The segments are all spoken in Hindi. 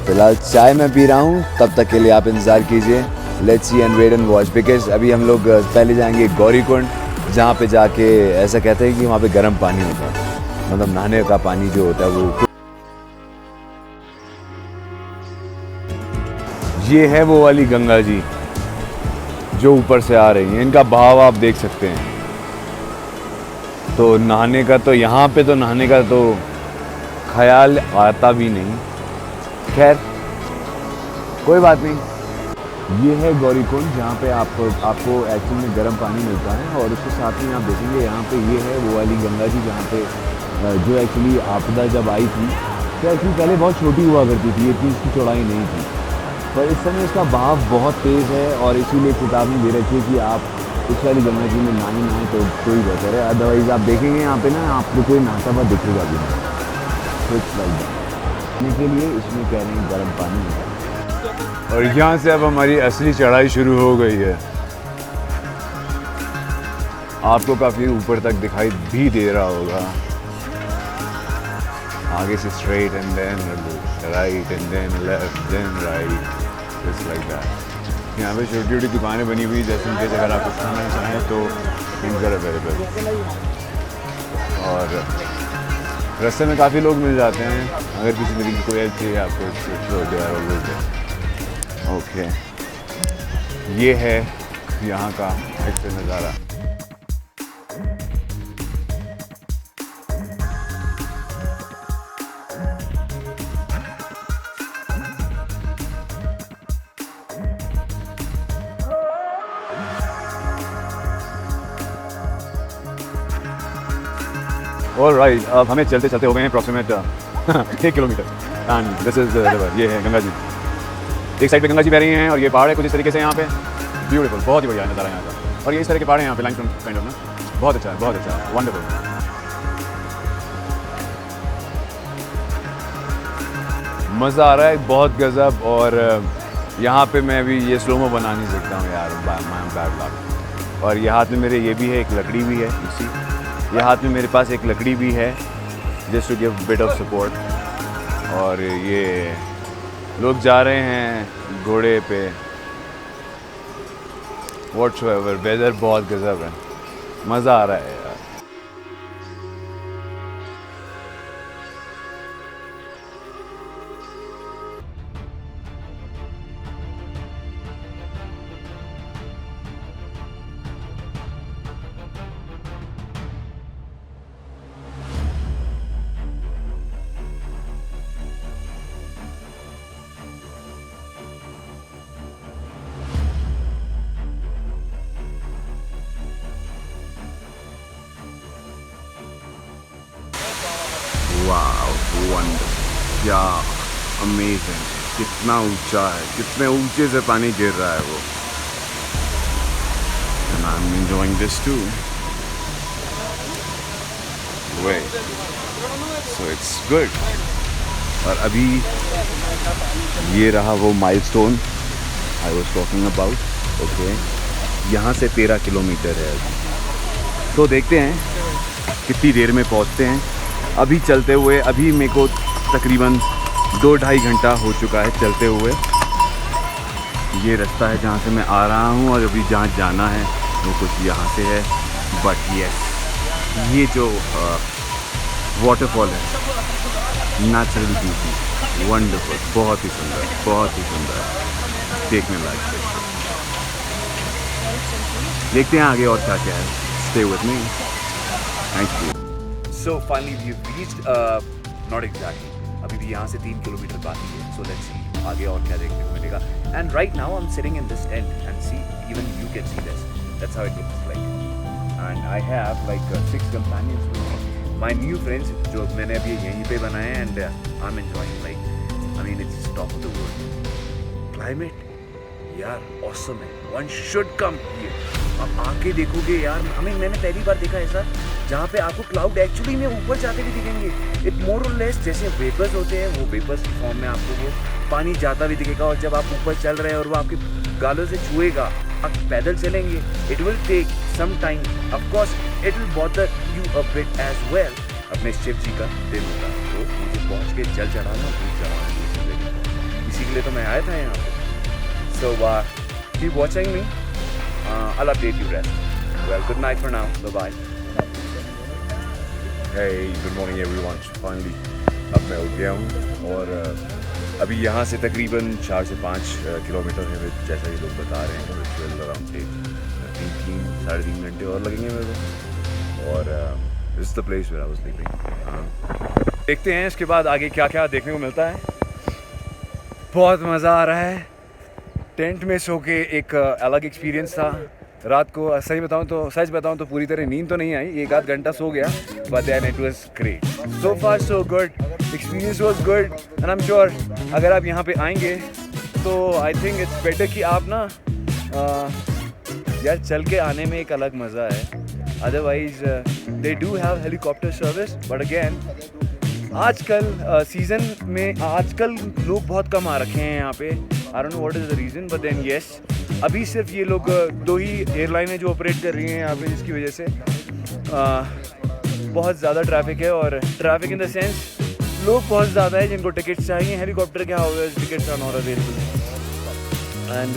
फिलहाल चाय मैं पी रहा हूँ, तब तक के लिए आप इंतज़ार कीजिए। Let's see and wait and watch, because अभी हम लोग पहले जाएंगे गौरीकुंड, जहाँ पे जाके ऐसा कहते हैं कि वहाँ पे गर्म पानी होता है, मतलब नहाने का पानी जो होता है वो। ये है वो वाली गंगा जी जो ऊपर से आ रही हैं, इनका बहाव आप देख सकते हैं। तो नहाने का तो यहाँ पे तो नहाने का तो ख्याल आता भी नहीं, खैर कोई बात नहीं। ये है गौरीकुंड, जहाँ पे आपको एक्चुअली में गर्म पानी मिलता है, और उसके साथ में आप देखेंगे यहाँ पे ये है वो वाली गंगा जी, जहाँ पे जो एक्चुअली आपदा जब आई थी तो एक्चुअली पहले बहुत छोटी हुआ करती थी, इतनी इसकी चौड़ाई नहीं थी, पर इस समय इसका बहाव बहुत तेज़ है, और इसीलिए चेतावनी दे रखी है कि आप इस वाली गंगा जी में नहाएं तो कोई बेहतर है, अदरवाइज़ आप देखेंगे यहाँ पे ना आपको कोई नहाता हुआ दिखेगा भी नहीं। के लिए इसमें कह रहे हैं गर्म पानी है, और यहाँ से अब हमारी असली चढ़ाई शुरू हो गई है। आपको काफ़ी ऊपर तक दिखाई भी दे रहा होगा, आगे से straight and then right and then left then right, just like that. यहाँ पे छोटी छोटी दुकानें बनी हुई, जैसे इनके अगर आप कुछ खाना चाहें तो इनका अवेलेबल, और रास्ते में काफ़ी लोग मिल जाते हैं, अगर किसी तरीके की कोई हेल्प चाहिए आपको तो ओके। ये है यहाँ का एक्चुअल नज़ारा। और राइट, अब हमें चलते चलते हो गए हैं approximate 1 kilometre, and this is the river. ये है गंगा जी, एक साइड पे गंगा जी बह रही हैं, और ये पहाड़ है कुछ इस तरीके से यहाँ पे, ब्यूटीफुल, बहुत ही बढ़िया नज़ारा यहाँ का। और ये इस तरह के पहाड़ हैं यहाँ पे, लाइन काइंड ऑफ ना, बहुत अच्छा है, बहुत अच्छा है, वंडरफुल। मज़ा आ रहा है बहुत गज़ब, और यहाँ पे मैं अभी ये स्लोमो बना नहीं सकता हूँ यार, बैड लक। और ये हाथ में मेरे ये भी है, एक लकड़ी भी है, इसी ये हाथ में मेरे पास एक लकड़ी भी है, just to give bit of support. और ये लोग जा रहे हैं घोड़े पे, व्हाटसोएवर, वेदर बहुत गजब है, मज़ा आ रहा है यार। वाओ, वंडरफुल, क्या अमेजिंग, कितना ऊंचा है, कितने ऊंचे से पानी गिर रहा है वो, and I am enjoying this too. Wait, so it's good. और अभी ये रहा वो milestone I was talking about, okay. यहाँ से 13 किलोमीटर है, तो देखते हैं कितनी देर में पहुँचते हैं। अभी चलते हुए, अभी मेरे को तकरीबन 2-2.5 घंटा हो चुका है चलते हुए। ये रास्ता है जहाँ से मैं आ रहा हूँ, और अभी जहाँ जाना है वो कुछ यहाँ से है, बट यस, ये जो वाटरफॉल है, नेचुरल ब्यूटी, वंडरफुल, बहुत ही सुंदर, बहुत ही सुंदर, देखने लायक। देखते हैं आगे और क्या क्या है, stay with me, thank you. So finally we've reached, not exactly, अभी भी यहाँ से 3 किलोमीटर बाकी है, so let's see आगे और क्या देखने को मिलेगा। And right now I'm sitting in this tent, and see, even you can see this, that's how it looks like, and I have like 6 companions with me, my new friends जो मैंने अभी यहीं पे बनाए हैं, and I'm enjoying, like, I mean it's top of the world, climate यार awesome है, one should come here। आप आके देखोगे यार, मैंने पहली बार देखा ऐसा जहाँ पे आपको क्लाउड एक्चुअली में ऊपर जाते भी दिखेंगे। इट मोर और लेस जैसे वेपर्स होते हैं, वो वेपर्स की फॉर्म में आपको वो पानी जाता भी दिखेगा, और जब आप ऊपर चल रहे हैं और वो आपके गालों से छुएगा, आप पैदल चलेंगे, it will take some time, of course it will bother you a bit as well. अपने शिव जी का दिन होगा, तो मुझे पहुँच के जल चढ़ाना, दूध चढ़ाना, इसी के लिए तो मैं आया था यहाँ पे। So keep watching me, I'll update you rest. Well, good night for now. Bye-bye. Hey, good morning everyone. Finally, अब मैं उठ गया हूँ और अभी यहाँ से तकरीबन 4 से 5 किलोमीटर है, जैसा ये लोग बता रहे हैं। विच अराउंड 3-3.5 घंटे और लगेंगे मेरे को। और this is the place where I was living. देखते हैं इसके बाद आगे क्या क्या देखने को मिलता है। बहुत मज़ा आ रहा है। टेंट में सो के एक अलग एक्सपीरियंस था। रात को सच बताऊं तो पूरी तरह नींद तो नहीं आई, 1-8 घंटा सो गया, but then it was great. So far so good, experience was good and I am sure अगर आप यहाँ पे आएंगे तो आई थिंक इट्स बेटर कि आप ना यार चल के आने में एक अलग मज़ा है। Otherwise they do have helicopter service, but again आजकल सीज़न में आजकल लोग बहुत कम आ रखे हैं यहाँ पे। I don't know what is the reason, but then yes अभी सिर्फ ये लोग 2 ही एयरलाइनें जो ऑपरेट कर रही हैं यहाँ पे, जिसकी वजह से बहुत ज़्यादा ट्रैफिक है। और ट्रैफिक इन द सेंस लोग बहुत ज़्यादा है जिनको टिकट्स चाहिए। हेलीकॉप्टर क्या होगा, tickets are not available. And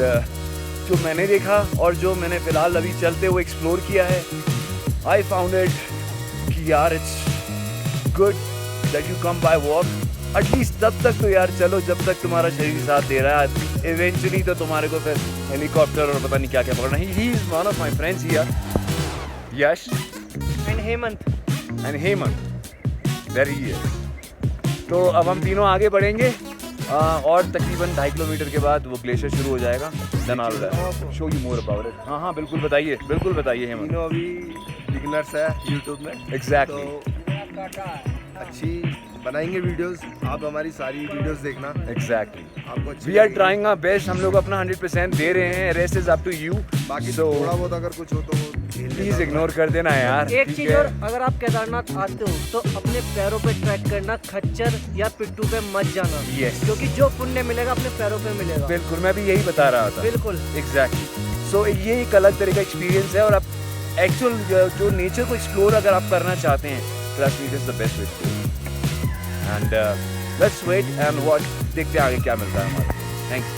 जो मैंने देखा और जो मैंने फ़िलहाल अभी चलते हुए एक्सप्लोर किया है, आई फाउंड इट कि यार it's good that you come by walk. At least तब तक तो यार चलो जब तक तुम्हारा शरीर साथ दे रहा है। इवेंचुअली तो तुम्हारे को फिर हेलीकॉप्टर और पता नहीं क्या क्या पकड़ना। He is one of my friends here, Yash and Hemant, there he is. तो अब हम तीनों आगे बढ़ेंगे और तकरीबन 2.5 किलोमीटर के बाद वो ग्लेशियर शुरू हो जाएगा। Then I show you more about it. हाँ बिल्कुल बताइए हेमंत। तीनों अभी बिगिनर्स है यूट्यूब में। एग्जैक्टली। तो अच्छी बनाएंगे वीडियोस, आप हमारी सारी वीडियोस देखना। एग्जैक्टली। आपको we are trying our best, हम लोग अपना 100% दे रहे हैं। Rest is up to you. बाकी So, थोड़ा बहुत अगर कुछ हो तो प्लीज इग्नोर कर देना यार। एक ठीक चीज है? और, अगर आप केदारनाथ आते हो तो अपने पैरों पे ट्रैक करना, खच्चर या पिट्ठू पे मत जाना। Yes. क्योंकि जो पुण्य मिलेगा अपने पैरों पे मिलेगा। बिल्कुल, मैं भी यही बता रहा था। बिल्कुल एग्जैक्टली। सो ये एक अलग तरह का एक्सपीरियंस है और आप एक्चुअल जो नेचर को एक्सप्लोर अगर आप करना चाहते हैं, trust me this is the best way to do. And let's wait and watch, देखते हैं आगे क्या मिलता है हमारे। थैंक्स।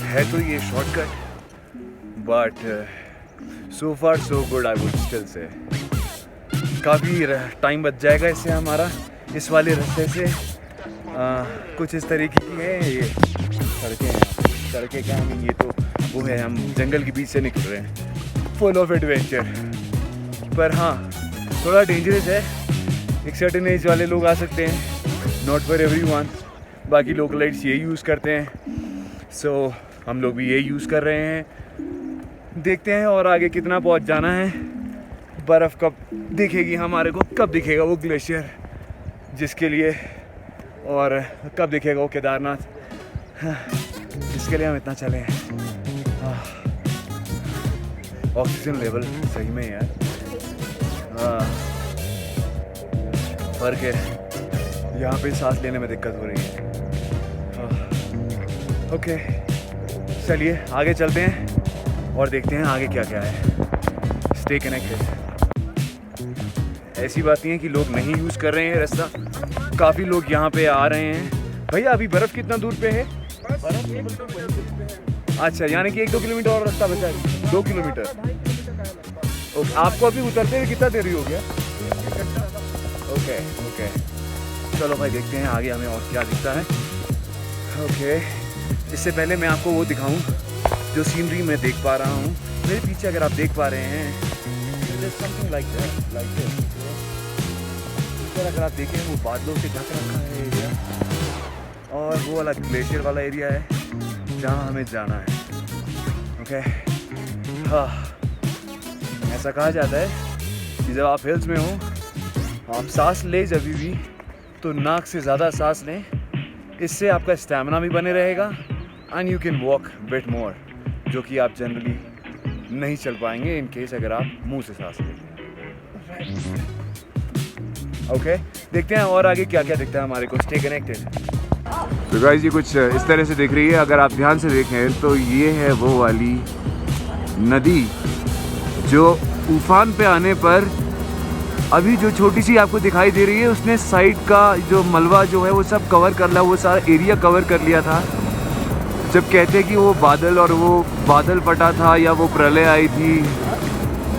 है तो ये shortcut, but so far so good I would still say. काफ़ी टाइम बच जाएगा इससे हमारा, इस वाले रास्ते से। कुछ इस तरीके की है ये सड़कें हैं। सड़कें क्या हैं, ये तो वो है, हम जंगल के बीच से निकल रहे हैं, फुल ऑफ एडवेंचर। पर हाँ थोड़ा डेंजरस है। एक सर्टेन एज वाले लोग आ सकते हैं, नॉट फॉर एवरीवन। बाकी लोकलाइट्स ये यूज़ करते हैं, सो हम लोग भी ये यूज़ कर रहे हैं। देखते हैं और आगे कितना पहुंच जाना है। बर्फ़ कब दिखेगी हमारे को, कब दिखेगा वो ग्लेशियर जिसके लिए, और कब दिखेगा वो केदारनाथ जिसके लिए हम इतना चले हैं। ऑक्सीजन लेवल सही में यार फ़र्क है, यहाँ पे सांस लेने में दिक्कत हो रही है। ओके चलिए आगे चलते हैं और देखते हैं आगे क्या क्या है। Stay connected. ऐसी बात नहीं है कि लोग नहीं यूज़ कर रहे हैं रास्ता, काफ़ी लोग यहाँ पे आ रहे हैं। भैया अभी बर्फ़ कितना दूर पे है? अच्छा, यानी कि 1-2 किलोमीटर और रास्ता बचा है। 2 किलोमीटर। ओके, आपको अभी उतरते हुए कितना देरी हो गया? ओके चलो भाई देखते हैं आगे हमें और क्या दिखता है। ओके इससे पहले मैं आपको वो दिखाऊं जो सीनरी मैं देख पा रहा हूँ मेरे पीछे। अगर आप देख पा रहे हैं something like that, like this. अगर आप देखें वो बादलों से ढक रखा है एरिया, और वो वाला ग्लेशियर वाला एरिया है जहाँ हमें जाना है। ओके हाँ, ऐसा कहा जाता है कि जब आप हिल्स में हो, आप सांस ले जब भी तो नाक से ज़्यादा सांस लें, इससे आपका स्टैमिना भी बने रहेगा and you can walk bit more, जो कि आप जनरली नहीं चल पाएंगे इन केस अगर आप मुंह से सांस लें। ओके देखते हैं और आगे क्या क्या दिखता है हमारे को। Stay connected. तो गाइस ये कुछ इस तरह से दिख रही है, अगर आप ध्यान से देखें तो ये है वो वाली नदी जो उफान पे आने पर अभी जो छोटी सी आपको दिखाई दे रही है उसने साइड का जो मलबा जो है वो सब कवर कर लिया, वो सारा एरिया कवर कर लिया था। जब कहते हैं कि वो बादल और वो बादल फटा था या वो प्रलय आई थी,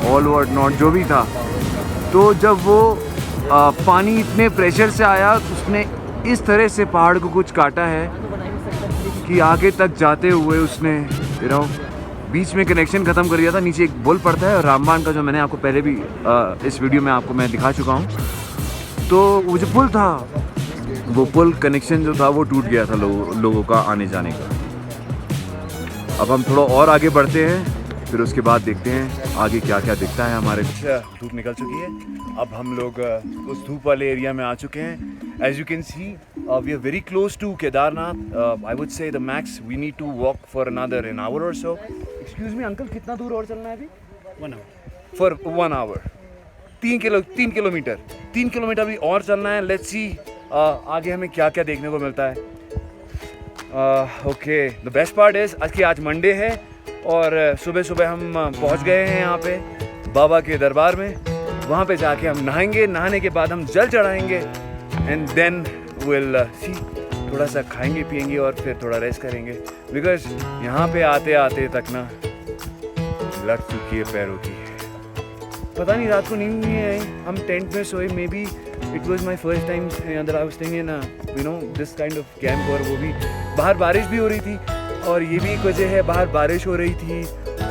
ऑल वर्ड नॉट जो भी था, तो जब वो पानी इतने प्रेशर से आया उसने इस तरह से पहाड़ को कुछ काटा है कि आगे तक जाते हुए उसने बीच में कनेक्शन ख़त्म कर दिया था। नीचे एक पुल पड़ता है रामबान का, जो मैंने आपको पहले भी इस वीडियो में आपको मैं दिखा चुका हूँ। तो वो जो पुल था, वो पुल कनेक्शन जो था वो टूट गया था लोगों का आने जाने का। अब हम थोड़ा और आगे बढ़ते हैं, फिर उसके बाद देखते हैं आगे क्या क्या दिखता है हमारे। धूप निकल चुकी है, अब हम लोग उस धूप वाले एरिया में आ चुके हैं। As you can see we are very close to Kedarnath. I would say the max we need to walk for another an hour or so. Excuse me uncle, कितना दूर और चलना है अभी? 1 आवर। फॉर 1 आवर 3 किलोमीटर भी और चलना है। लेट्स सी आगे हमें क्या क्या देखने को मिलता है। Okay, the best part is आज मंडे है और सुबह सुबह हम पहुंच गए हैं यहाँ पे बाबा के दरबार में। वहाँ पे जाके हम नहाएंगे, नहाने के बाद हम जल चढ़ाएंगे एंड देन विल सी, थोड़ा सा खाएंगे पिएंगे और फिर थोड़ा रेस्ट करेंगे। बिकॉज यहाँ पे आते आते तक ना लग चुकी है पैरों की। पता नहीं रात को नींद नहीं आई, हम टेंट में सोए। Maybe it was my first time अंदर I was staying in you know this kind of camp. और वो भी बाहर बारिश भी हो रही थी और ये भी एक वजह है, बाहर बारिश हो रही थी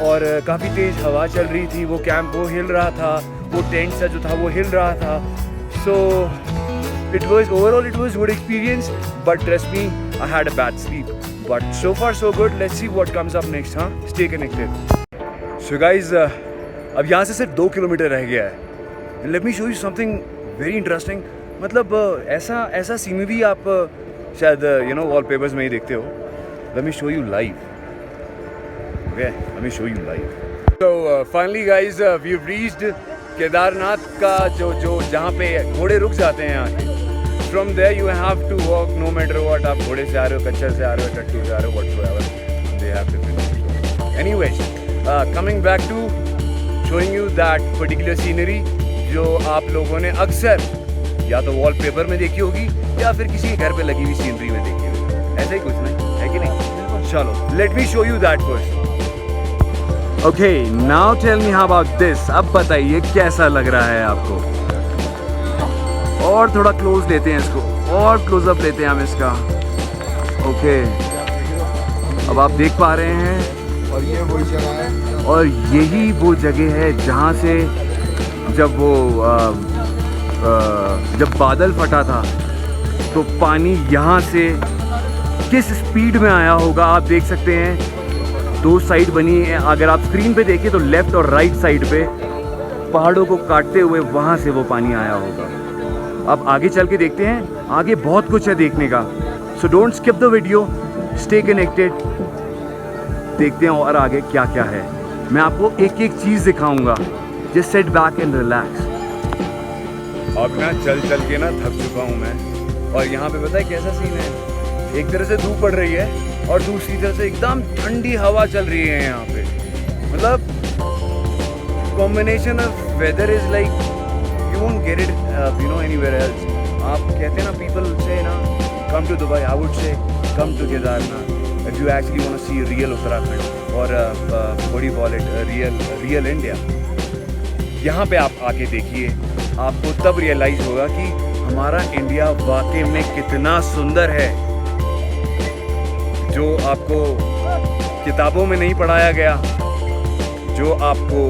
और काफ़ी तेज़ हवा चल रही थी। वो कैंप वो हिल रहा था, वो टेंट सा जो था वो हिल रहा था। So it was overall it was good experience, but trust me I had a bad sleep, but so far so good. Let's see what comes up next. हाँ, स्टे कनेक्टेड। सो गाइज अब यहाँ से सिर्फ 2 किलोमीटर रह गया है। Late me show you something very interesting. मतलब ऐसा सीनरी आप शायद यू नो वॉलपेपर्स में ही देखते हो। Let me show you live. Okay, let me show you live. So finally guys, we've reached Kedarnath का जो जहाँ पे घोड़े रुक जाते हैं यहाँ के। From there you have to walk no matter what। आप घोड़े से आ रहे हो, कच्चर से आ रहे हो, टट्टू से आ रहे हो, whatsoever they have different। Anyways, coming back to showing you that particular scenery जो आप लोगों ने अक्सर या तो वॉलपेपर में देखी होगी या फिर किसी के घर पे लगी हुई सीनरी में देखी होगी। ऐसा ही कुछ नहीं है कि नहीं? चलो, let me show you that first. Okay, now tell me how about this. अब बताइए कैसा लग रहा है आपको। और थोड़ा क्लोज लेते हैं इसको, और क्लोजअप लेते हैं हम इसका। ओके, अब आप देख पा रहे हैं और ये वही जगह है, और यही वो जगह है जहाँ से जब बादल फटा था तो पानी यहाँ से किस स्पीड में आया होगा आप देख सकते हैं। 2 साइड बनी है, अगर आप स्क्रीन पे देखें तो लेफ्ट और राइट साइड पे पहाड़ों को काटते हुए वहाँ से वो पानी आया होगा। अब आगे चल के देखते हैं, आगे बहुत कुछ है देखने का। So don't skip the video, stay connected. देखते हैं और आगे क्या क्या है। मैं आपको एक एक चीज़ दिखाऊंगा। Just set back and relax. अब ना चल के ना थक चुका हूँ मैं, और यहाँ पे पता है कैसा सीन है। एक तरह से धूप पड़ रही है और दूसरी तरफ से एकदम ठंडी हवा चल रही है यहाँ पे। मतलब combination of weather is like you won't get it you know anywhere else. आप कहते हैं ना, पीपल से ना come to Dubai, I would say come to Kedarnath if you actually want to see real Uttarakhand और what do you call it, real India. यहाँ पे आप आके देखिए, आपको तब रियलाइज होगा कि हमारा इंडिया वाकई में कितना सुंदर है, जो आपको किताबों में नहीं पढ़ाया गया, जो आपको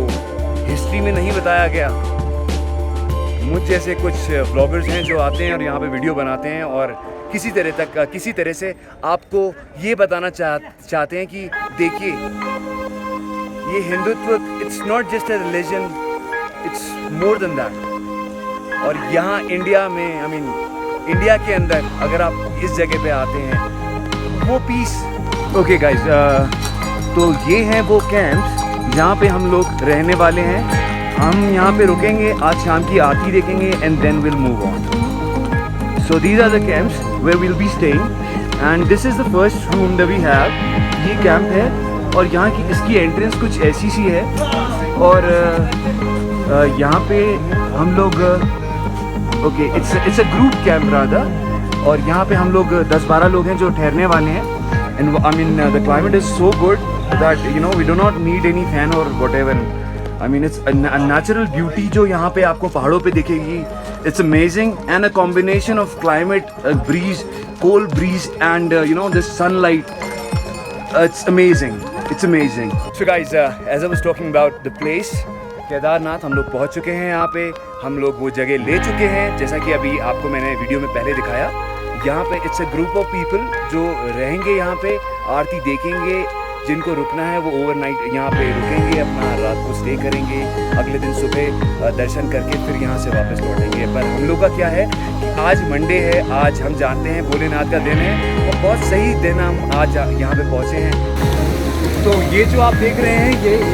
हिस्ट्री में नहीं बताया गया। मुझ जैसे कुछ ब्लॉगर्स हैं जो आते हैं और यहाँ पे वीडियो बनाते हैं और किसी तरह से आपको ये बताना चाहते हैं कि देखिए ये Hindutva, it's not just a religion, it's more than that. और यहाँ इंडिया में, आई मीन इंडिया के अंदर अगर आप इस जगह पे आते हैं, वो पीस। ओके गाइस, तो ये हैं वो कैंप्स जहाँ पे हम लोग रहने वाले हैं। हम यहाँ पे रुकेंगे, आज शाम की आरती देखेंगे and then will move on. So these are the camps where will be staying and this is the first room that we have. ये कैंप है और यहाँ की इसकी एंट्रेंस कुछ ऐसी सी है और यहाँ पे हम लोग okay it's a group camera था, और यहाँ पे हम लोग 10-12 लोग हैं जो ठहरने वाले हैं। And I mean the climate is so good that you know we do not need any fan or whatever. I mean it's natural beauty जो यहाँ पे आपको पहाड़ों पे दिखेगी। It's amazing and a combination of climate, breeze, cold breeze and you know this sunlight. It's amazing. It's amazing. So guys, as I was talking about the place, Kedarnath हम लोग पहुंच चुके हैं। यहाँ पे हम लोग वो जगह ले चुके हैं, जैसा कि अभी आपको मैंने वीडियो में पहले दिखाया। यहाँ पे it's a group of people जो रहेंगे यहाँ पे, आरती देखेंगे। जिनको रुकना है वो ओवरनाइट यहाँ पे रुकेंगे, अपना रात को स्टे करेंगे, अगले दिन सुबह दर्शन करके फिर यहाँ से वापस लौटेंगे। पर हम लोग का क्या है कि आज मंडे है, आज हम जानते हैं भोलेनाथ का दिन है, और बहुत सही दिन हम आज यहाँ पे पहुँचे हैं। तो ये जो आप देख रहे हैं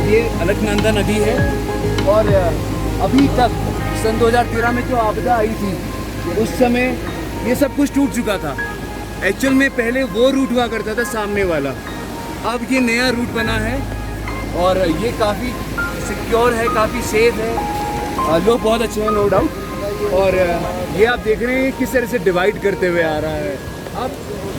ये अलकनंदा नदी है, और अभी तक सन 2013 में जो आपदा आई थी उस समय ये सब कुछ टूट चुका था। एक्चुअल में पहले वो रूट हुआ करता था सामने वाला, अब ये नया रूट बना है, और ये काफ़ी सिक्योर है, काफ़ी सेफ है। लोग बहुत अच्छे हैं नो डाउट। और ये आप देख रहे हैं किस तरह से डिवाइड करते हुए आ रहा है। अब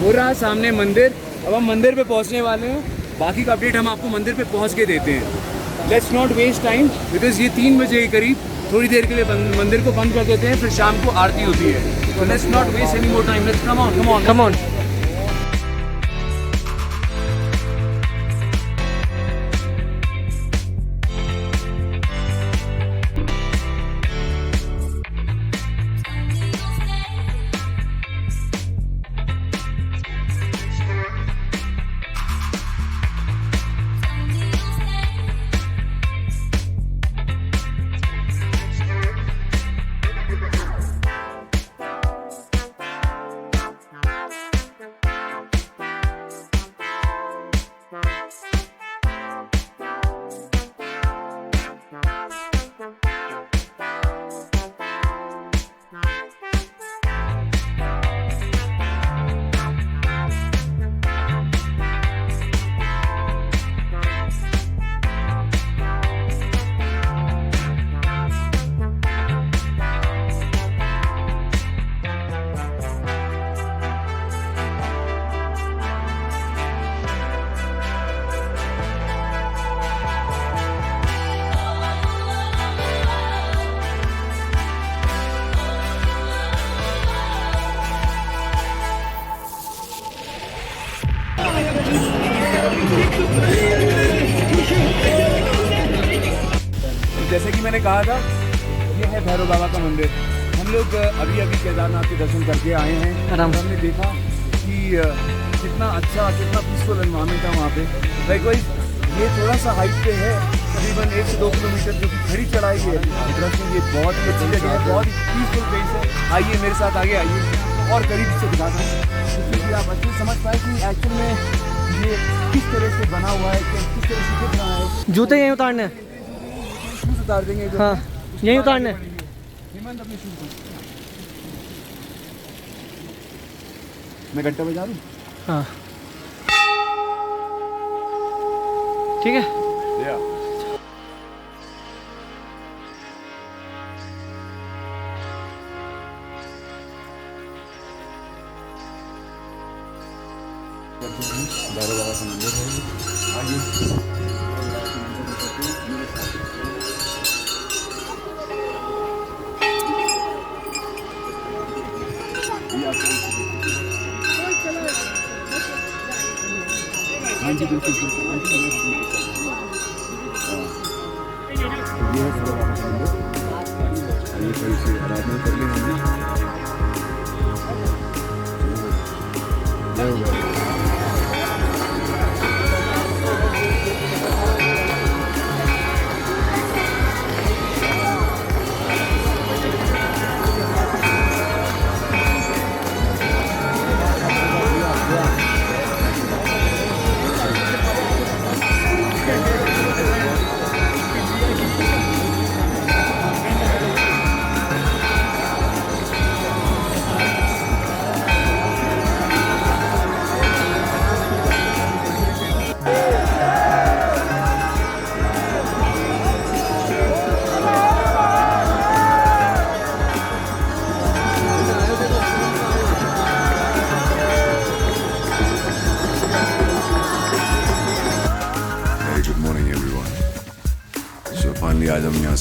हो रहा है सामने मंदिर, अब हम मंदिर पे पहुंचने वाले हैं। बाकी का अपडेट हम आपको मंदिर पे पहुंच के देते हैं। Let's not waste time, because ये 3 बजे के करीब थोड़ी देर के लिए मंदिर को बंद कर देते हैं, फिर शाम को आरती होती है। तो let's not waste any more time, let's come on. जैसे कि मैंने कहा था, ये है भैरव बाबा का मंदिर। हम लोग अभी केदारनाथ के दर्शन करके आए हैं, और हमने देखा कि कितना अच्छा, कितना पीसफुल एनवायरनमेंट था वहाँ पे। लाइकवाइज ये थोड़ा सा हाइट पे है, करीबन 1 से 2 किलोमीटर, जो कि खड़ी चढ़ाई है। ये बहुत ही अच्छी जगह है, बहुत ही पीसफुल प्लेस है। आइए मेरे साथ, आगे आइए और करीब से दिखाता हूँ, क्योंकि आप अच्छे से समझ पाए कि एक्चुअल में ये किस तरह से बना हुआ है, किस तरह से दिख रहा है। जूते यहीं उतारने, शूज उतार देंगे। हाँ यहीं उतारने। हेमंत अपने शूज, मैं घंटा बजा दूँ। हाँ ठीक है। भैरव बाबा का मंदिर है। आइए हाँ जी बिल्कुल बिल्कुल। ये है भैरव बाबा का मंदिर। आइए थोड़ी सी आराधना कर लें हमने।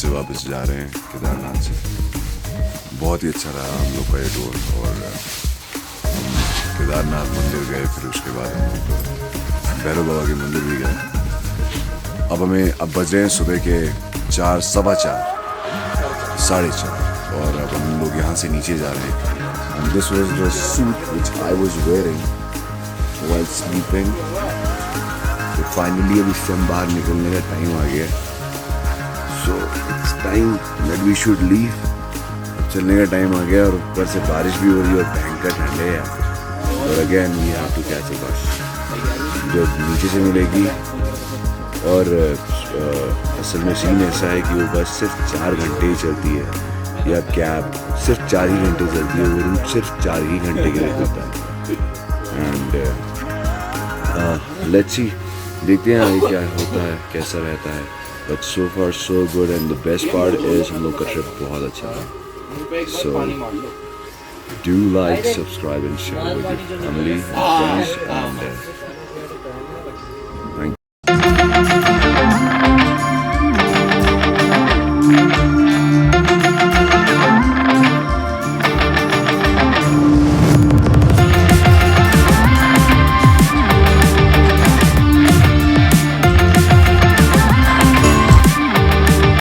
से वापस जा रहे हैं केदारनाथ से। बहुत ही अच्छा रहा हम लोग का ये टूर, और हम केदारनाथ मंदिर गए, फिर उसके बाद हम लोग भैरव बाबा के मंदिर भी गए। अब बज रहे हैं सुबह के 4, सवा 4, 4:30, और अब हम लोग यहाँ से नीचे जा रहे हैं। And this was the suit which I was wearing while sleeping. तो फाइनली अब इससे हम बाहर निकलने का टाइम आ गया। So it's time that we should leave. अब चलने का टाइम आ गया, और ऊपर से बारिश भी हो रही है और भयंकर ठंडे है। और again we have to catch a bus जो नीचे से मिलेगी। और असल में सीन ऐसा है कि वो बस सिर्फ 4 घंटे ही चलती है, या कैब सिर्फ 4 ही घंटे चलती है, वो रूट सिर्फ 4 ही घंटे के लिए होता है। एंड लेट्स सी, देखते हैं आगे क्या होता है, कैसा रहता है। But so far so good, and the best part is हम लोग का ट्रिप बहुत अच्छा है। So do like, subscribe and share with your family and friends, and